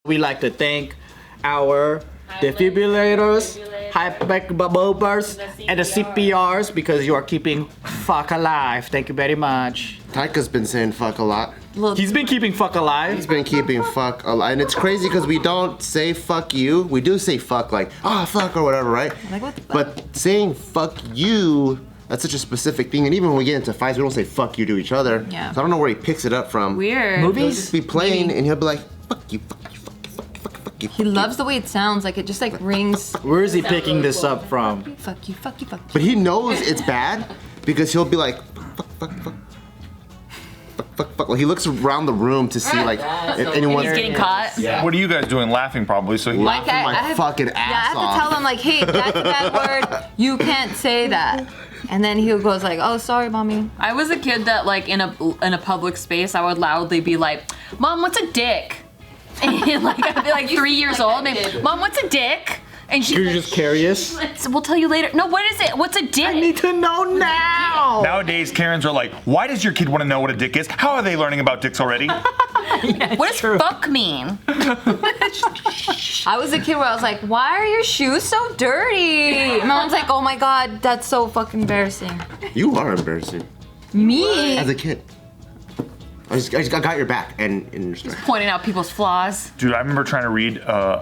We like to thank our defibrillators, hyperbobbers, and the CPRs because you are keeping fuck alive. Thank you very much. Taika's been saying fuck a lot. He's been keeping fuck alive. He's been keeping fuck alive. And it's crazy because we don't say fuck you. We do say fuck like, oh, fuck or whatever, right? Like, what the fuck? But saying fuck you, that's such a specific thing. And even when we get into fights, we don't say fuck you to each other. Yeah. So I don't know where he picks it up from. Weird. He'll Movies? just be playing and he'll be like, fuck you, fuck you, fuck you, fuck you, fuck you, fuck you. He loves the way it sounds. Like it just like rings. Where is he picking this up from? Fuck you, fuck you, fuck you. But he knows it's bad because he'll be like, fuck, fuck, fuck. Fuck. Like he looks around the room to see like if anyone's He's getting caught. Yeah. What are you guys doing? Laughing probably. So he Like laughing my have- fucking Yeah, I ass have off. to tell him like, hey, that's a bad word. You can't say that. And then he goes like, oh, sorry, mommy. I was a kid that like in a public space, I would loudly be like, "Mom, what's a dick?" And like I'd be like 3 years old, and "Mom, what's a dick?" And she's You're like, just curious? "We'll tell you later." No, what is it? What's a dick? I need to know now! Nowadays, Karens are like, why does your kid want to know what a dick is? How are they learning about dicks already? What does fuck mean? I was a kid where I was like, why are your shoes so dirty? And my mom's like, oh my god, that's so fucking embarrassing. You are embarrassing Me? as a kid. I got your back and your strength. Pointing out people's flaws. Dude, I remember trying to read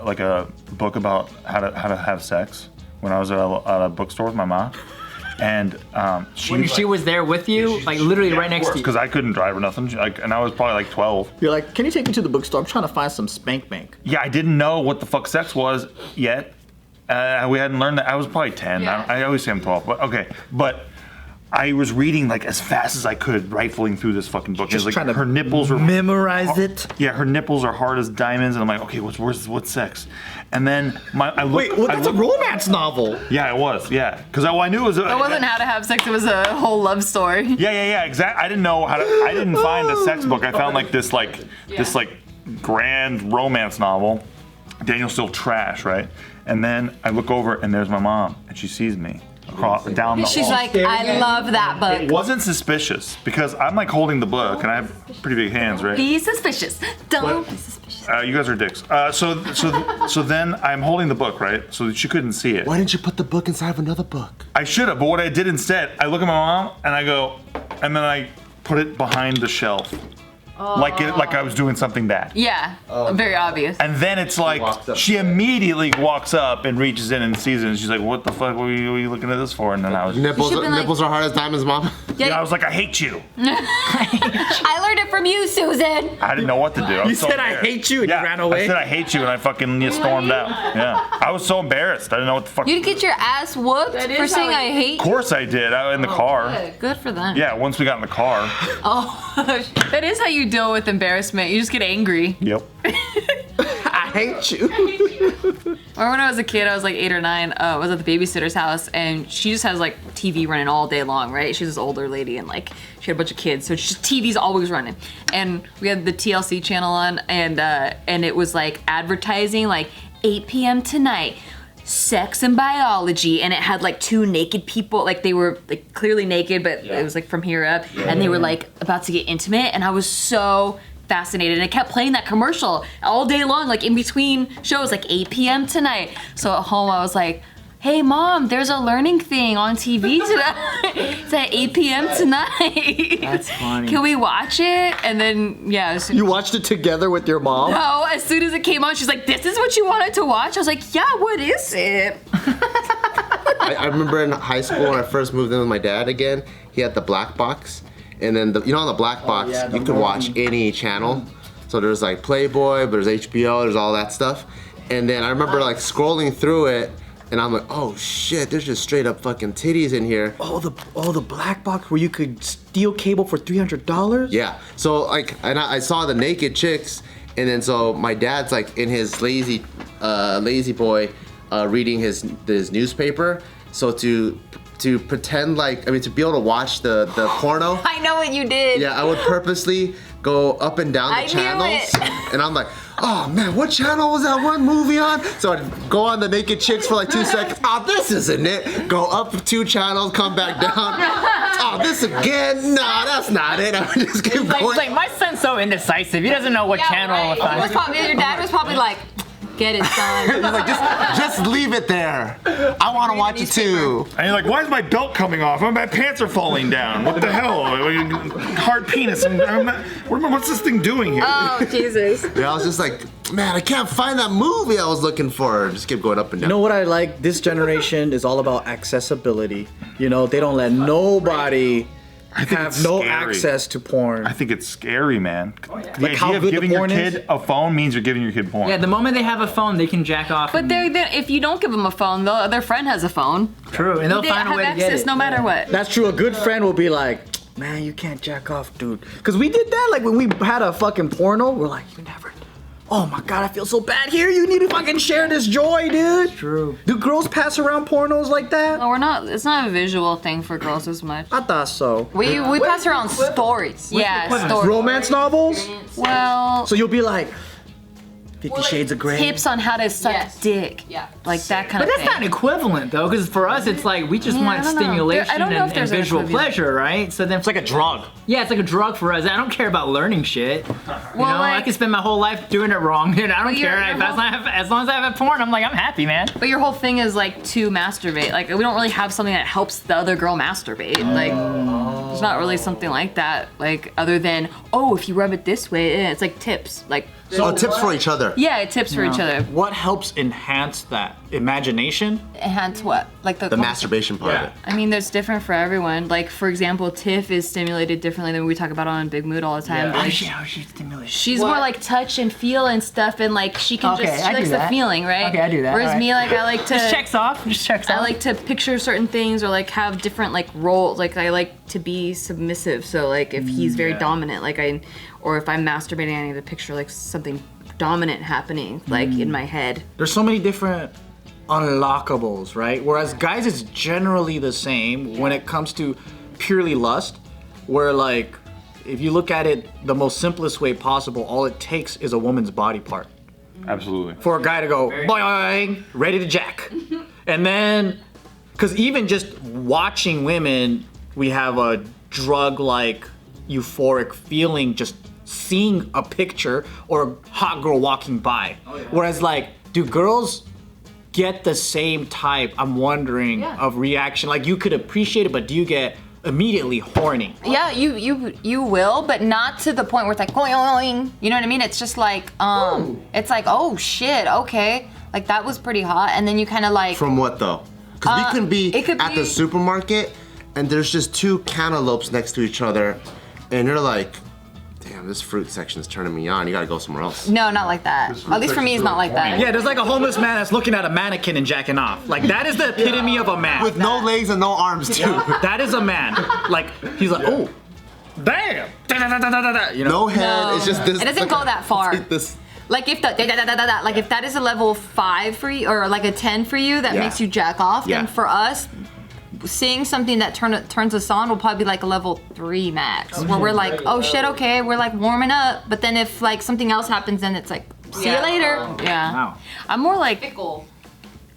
like a book about how to have sex when I was at a bookstore with my mom. And She was there with you? Like literally right next to you? because I couldn't drive or nothing. And I was probably like 12. You're like, can you take me to the bookstore? I'm trying to find some spank bank. Yeah, I didn't know what the fuck sex was yet. We hadn't learned that. I was probably 10. Yeah. I always say I'm 12, but okay. But I was reading like as fast as I could, rifling through this fucking book. Just It's trying like to her nipples were memorize it. Yeah, her nipples are hard as diamonds, and I'm like, okay, what's sex? And then I looked. Wait, well, that's a romance novel. Yeah, it was. Yeah, because I knew it was. It wasn't how to have sex. It was a whole love story. Yeah, exactly. I didn't know how to. I didn't find a sex book. I found like this grand romance novel. Daniel's still trash, right? And then I look over, and there's my mom, and she sees me down the She's hall. like, I love that It book. wasn't suspicious because I'm like holding the book, and I have pretty big hands, right? Be suspicious. Don't be suspicious. You guys are dicks. So then I'm holding the book, right? So that she couldn't see it. Why didn't you put the book inside of another book? I should have, but what I did instead, I look at my mom and I go, and then I put it behind the shelf, like I was doing something bad. Yeah, very obvious. And then it's like walks up. she immediately walks up and reaches in and sees it, and she's like, "What the fuck? What are you looking at this for?" And then I was, Nipples, should've been like- nipples are hard as diamonds, mom. yeah, I was like, "I hate you." I learned it from you, Susan. I didn't know what to do. I was You so said, "I embarrassed. hate you," and you yeah, ran away? I said, "I hate you," and I fucking stormed out. Yeah, I was so embarrassed. I didn't know what the fuck. You'd get your ass whooped That is for saying how I hate Of course I did. In the car. Good for them. Yeah, once we got in the car. Oh, That is how you deal with embarrassment. You just get angry. Yep. I hate you. Or when I was a kid, I was like 8 or 9. I was at the babysitter's house, and she just has like TV running all day long, right? She's this older lady, and like she had a bunch of kids, so it's just TV's always running. And we had the TLC channel on, and it was like advertising, like 8 p.m. tonight. Sex and biology, and it had like two naked people, like they were like clearly naked, but it was like from here up, and they were like about to get intimate, and I was so fascinated, and it kept playing that commercial all day long, like in between shows, like 8 p.m. tonight. So at home I was like, hey mom, there's a learning thing on TV tonight. It's at 8 p.m. tonight. That's funny. Can we watch it? And then yeah, You watched it together with your mom? no, as soon as it came on, she's like, this is what you wanted to watch? I was like, yeah, what is it? I remember in high school when I first moved in with my dad again, he had the black box. And then, on the black box, yeah, you could watch any channel. So there's like Playboy, but there's HBO, there's all that stuff. And then I remember like scrolling through it, and I'm like, oh shit, there's just straight up fucking titties in here. Oh, the black box where you could steal cable for $300? Yeah. So like, and I saw the naked chicks, and then so my dad's like in his lazy boy, reading his newspaper. So to pretend like, to be able to watch the porno. I know what you did. Yeah, I would purposely go up and down the I knew channels, it. and I'm like, oh man, what channel was that one movie on? So I'd go on the naked chicks for like 2 seconds. Oh, this isn't it. Go up 2 channels, come back down. Oh, this again? No, that's not it. I would just keep It's going. like my son's so indecisive. He doesn't know what channel Right. to find. Your dad was probably like, get it, son. He's like, just leave it there. I want to watch it too. And you're like, why is my belt coming off? My pants are falling down. What the hell? Hard penis. I'm not, what's this thing doing here? Oh, Jesus. Yeah, I was just like, man, I can't find that movie I was looking for. Just keep going up and down. You know what I like? This generation is all about accessibility. You know, they don't let nobody I think have it's no scary. access to porn. I think it's scary, man. The Like how idea of good the giving your porn is? kid a phone means you're giving your kid porn. Yeah, the moment they have a phone, they can jack off. But if you don't give them a phone, their friend has a phone. True, and they'll They find a have way to get access it. no matter what. That's true. A good friend will be like, man, you can't jack off, dude. Because we did that. Like when we had a fucking porno, we're like, you never. Oh my God, I feel so bad here. You need to fucking share this joy, dude. True. Do girls pass around pornos like that? No, we're not. It's not a visual thing for girls as much. I thought so. We pass around stories. Yeah, stories. Romance novels? Well, So you'll be like, 50 Shades of Grey. tips on how to suck Yes. dick. Yeah. Like that kind But of that's thing. not equivalent though, because for us it's like we just Yeah, I want don't know. stimulation I don't know if and there's an visual equivalent. pleasure, right? So then It's like a drug. yeah, it's like a drug for us. I don't care about learning shit. You know, I like- can spend my whole life doing it wrong, and I don't your- care. your As long as I have a porn, I'm like, I'm happy, man. But your whole thing is like to masturbate. Like we don't really have something that helps the other girl masturbate. Like there's not really something like that. Like other than if you rub it this way, it's like tips. Like So tips for each other. yeah, tips for each other. What helps enhance that? Imagination? Enhance what? Like The masturbation part of it. I mean, there's different for everyone. Like for example, Tiff is stimulated differently than we talk about on Big Mood all the time. Like, How she stimulates. she's more like touch and feel and stuff, and like she can Okay, just I she do likes the that. feeling, right? Okay, I do that, Whereas alright. me, like I like to Just checks off. I like to picture certain things or like have different like roles. Like I like to be submissive. So like if he's very dominant, or if I'm masturbating, I need to picture like something dominant happening like in my head. There's so many different unlockables, right? Whereas guys, it's generally the same when it comes to purely lust, where like, if you look at it the most simplest way possible, all it takes is a woman's body part Absolutely. for a guy to go boing, ready to jack. And then, because even just watching women, we have a drug-like euphoric feeling just seeing a picture or a hot girl walking by. Whereas like, do girls get the same type, I'm wondering, of reaction? Like you could appreciate it, but do you get immediately horny? Yeah, you will, but not to the point where it's like going. You know what I mean? It's just like it's like, oh shit, okay, like that was pretty hot, and then you kind of like From what though? Because we can be it could at the be- supermarket and there's just two cantaloupes next to each other, and you're like, damn, this fruit section is turning me on. You gotta go somewhere else. no, not like that. At least for me, it's not like that. Yeah, there's like a homeless man that's looking at a mannequin and jacking off. Like that is the epitome of a man. With no legs and no arms too. That is a man. Like he's like, oh, damn, da-da-da-da-da-da, you know. No head. No. It's just this. It doesn't go that far. It's like this. Like if like if that is a level 5 for you or like a 10 for you that Yeah. makes you jack off, Yeah. then for us, seeing something that turns us on will probably be like a level 3 max, where we're like, oh shit, okay, we're like warming up. But then if like something else happens, then it's like, see you later. Yeah. Wow. I'm more like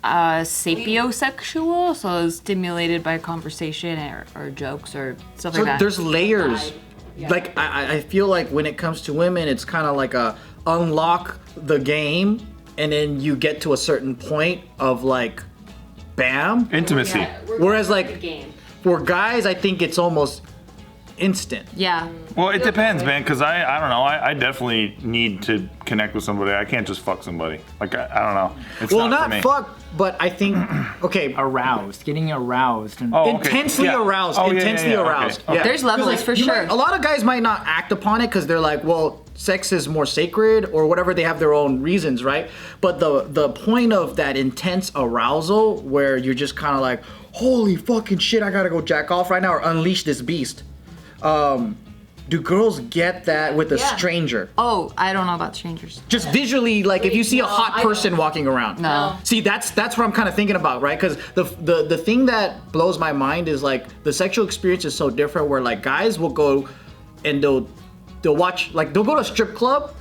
sapiosexual, so stimulated by conversation or jokes or stuff So like that. there's layers. Like I feel like when it comes to women, it's kind of like a unlock the game, and then you get to a certain point of like, bam. Intimacy. Whereas like for guys, I think it's almost instant. Yeah. Well, it depends, man, because I don't know. I definitely need to connect with somebody. I can't just fuck somebody. Like, I don't know. It's Well, not for not me. fuck, but I think okay. Aroused, getting aroused, and Oh, okay. Intensely Yeah. aroused. Oh, yeah, intensely yeah, yeah. aroused. Okay. Yeah. There's levels 'Cause, like, for you sure. might- a lot of guys might not act upon it because they're like, well, sex is more sacred or whatever. They have their own reasons, right? But the point of that intense arousal, where you're just kind of like, holy fucking shit, I gotta go jack off right now or unleash this beast. Do girls get that with a stranger? Oh, I don't know about strangers. Just visually, like if you see a hot I person walking around. No. See, that's what I'm kind of thinking about, right? Because the thing that blows my mind is like the sexual experience is so different. Where like guys will go and they'll watch, like they'll go to a strip club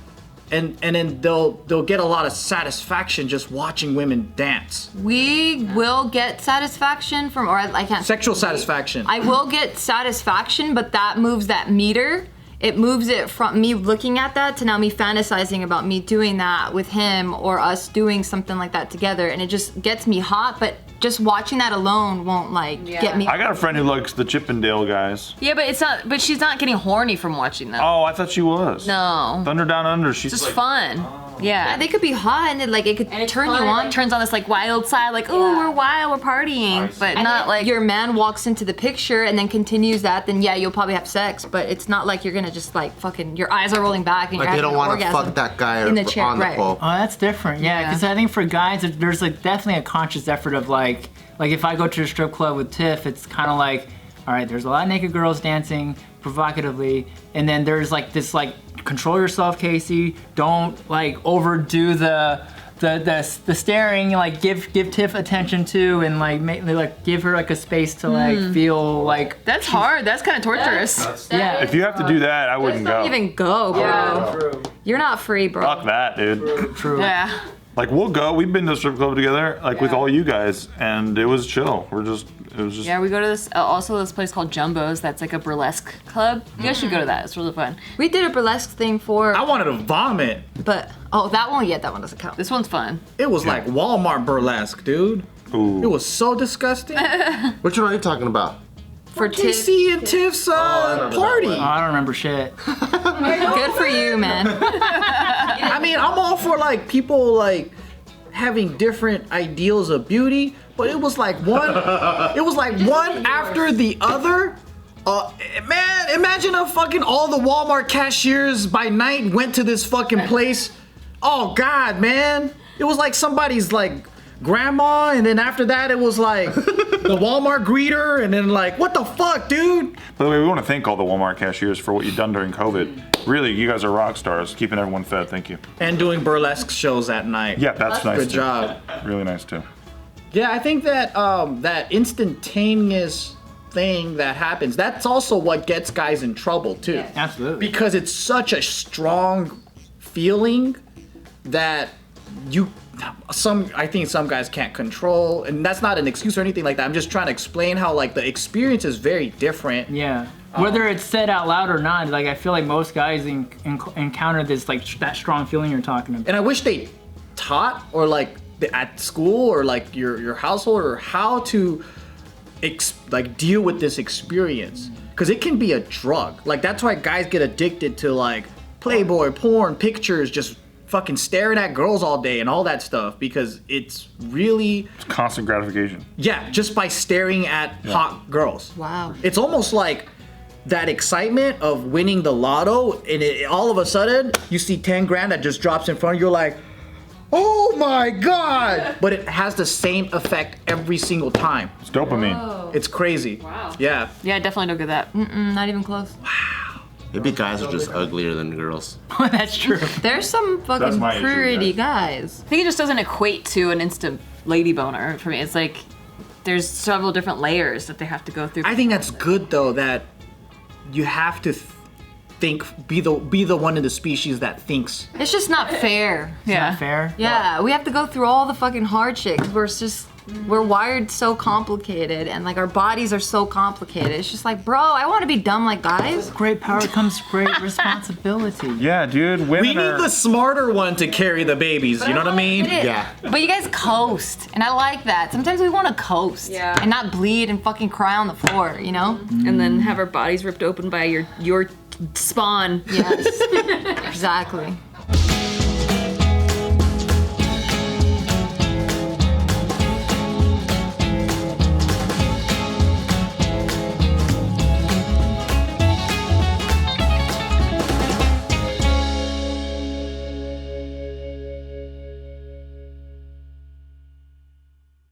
and then they'll get a lot of satisfaction just watching women dance. We will get satisfaction from, or I can't. Sexual satisfaction. I will get satisfaction, but that moves that meter. It moves it from me looking at that to now me fantasizing about me doing that with him or us doing something like that together, and it just gets me hot. But just watching that alone won't get me. I got a friend who likes the Chippendale guys. Yeah, but it's not. But she's not getting horny from watching them. Oh, I thought she was. No. Thunder Down Under. She's It's just like, fun. Yeah. They could be hot and it could turn you on. It turns on this like wild side, like, ooh, we're wild, we're partying, but not like your man walks into the picture and then continues that, then yeah, you'll probably have sex, but it's not like you're gonna just like fucking your eyes are rolling back and Like you're they don't want to fuck that guy in the chair, on the right. pole. Oh, that's different. Yeah, because I think for guys, there's like definitely a conscious effort of like if I go to a strip club with Tiff, it's kind of like, all right, there's a lot of naked girls dancing provocatively, and then there's like this like control yourself, Casey. Don't like overdo the staring. Like give Tiff attention too, and like give her like a space to like feel like. that's hard. That's kind of torturous. Yeah. if you have to do that, I wouldn't go. Don't even go, bro. You're not free, bro. Fuck that, dude. True. Yeah. Like we'll go. We've been to a strip club together, like with all you guys, and it was chill. It was just. Yeah, we go to this also this place called Jumbo's. That's like a burlesque club. You guys should go to that. It's really fun. We did a burlesque thing I wanted to vomit. but that one doesn't count. This one's fun. It was like Walmart burlesque, dude. Ooh. It was so disgusting. Which one are you talking about? For Tiff, TC and Tiff's party. Oh, I don't remember shit. good for you, man. I mean, I'm all for like people like having different ideals of beauty, but it was like one after the other. Man, imagine if fucking all the Walmart cashiers by night went to this fucking place. Oh God, man. It was like somebody's like grandma, and then after that it was like the Walmart greeter, and then like, what the fuck, dude? By the way, we want to thank all the Walmart cashiers for what you've done during COVID. Really, you guys are rock stars, keeping everyone fed. Thank you. And doing burlesque shows at night. Yeah, that's nice Good too. job. Really nice too. Yeah, I think that that instantaneous thing that happens, that's also what gets guys in trouble too. Absolutely. Because it's such a strong feeling that I think some guys can't control, and that's not an excuse or anything like that. I'm just trying to explain how like the experience is very different. Yeah. Whether it's said out loud or not, like I feel like most guys encounter this like that strong feeling you're talking about. And I wish they taught or like at school or like your household or how to like deal with this experience, because it can be a drug. Like that's why guys get addicted to like Playboy, porn, pictures, just fucking staring at girls all day and all that stuff, because it's really It's constant gratification. just by staring at hot girls. Wow. It's almost like that excitement of winning the lotto, and all of a sudden you see 10 grand that just drops in front of you. You're like, oh my God. But it has the same effect every single time. It's dopamine. It's crazy. Wow. Yeah. Yeah, I definitely don't get that. Not even close. Maybe guys are just uglier than girls. That's true. There's some fucking my issue, pretty guys. I think it just doesn't equate to an instant lady boner for me. It's like there's several different layers that they have to go through. I think that's good though, that you have to be the one in the species that thinks. It's just not fair. yeah. Not fair. Yeah, we have to go through all the fucking hardship. We're wired so complicated, and like our bodies are so complicated. It's just like, bro, I want to be dumb like guys. Great power comes great responsibility. Yeah, dude. Women We need are. the smarter one to carry the babies, you know what I mean? Yeah. But you guys coast, and I like that. Sometimes we want to coast, Yeah. and not bleed and fucking cry on the floor, you know? And then have our bodies ripped open by your spawn. Yes, exactly.